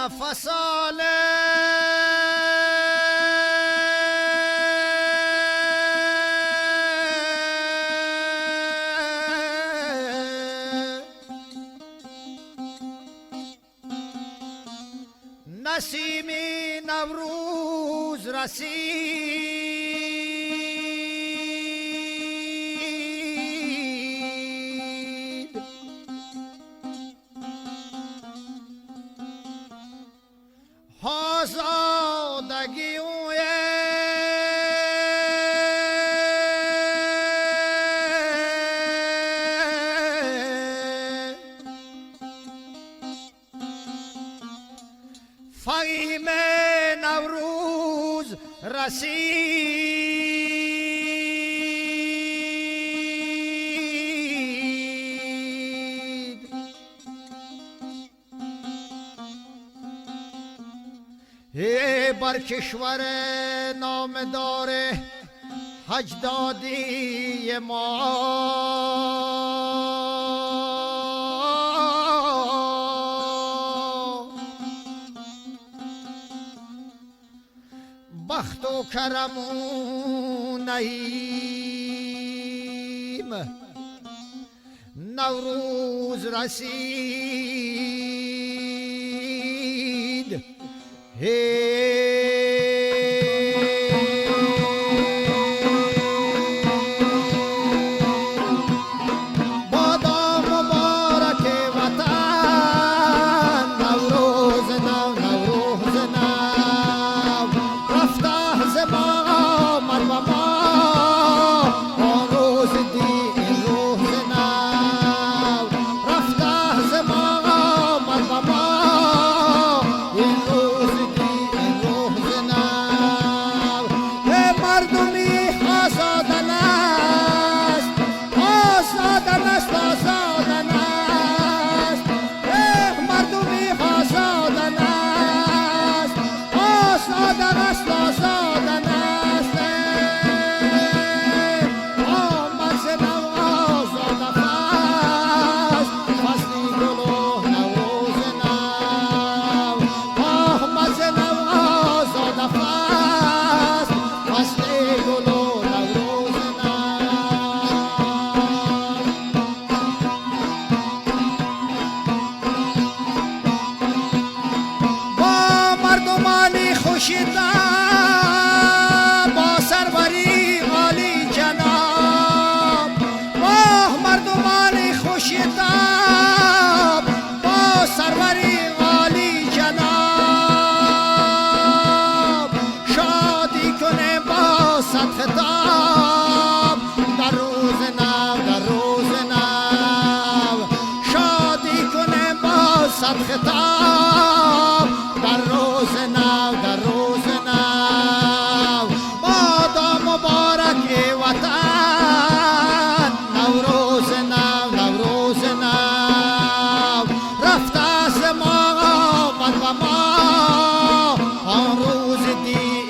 فساله نسیم نوروز رسید آزادگی فهیم نوروز رسید بر کشور نامدار حجدادی ما بخت و کرم و نعیم نوروز رسید بادا مبارک وطن نوروز نو نوروز نو رفته ز ما آمد و ما آن روز دی این روز نو رفته ز ما آمد و ما این روز دی این روز نو مردمی آزادن است آزادن است آزادن است مردمی آزادن است آزادن است آزادن است آمد ز نو آزاد فصل فصلی گل و نوروز نو آمد ز نو آزاد فصل فصلی گل و نوروز نو با مردمانی خوشیده با سروری عالی جناب با مردمانی خوشیده با سروری عالی جناب شادی کنه با صد خطاب در روز نو در روز نو شادی کنه با صد خطاب در روز نو در روز نو بادا مبارک وطن نوروز نو نوروز نو رفته ز ما آمد و ما آن روز دی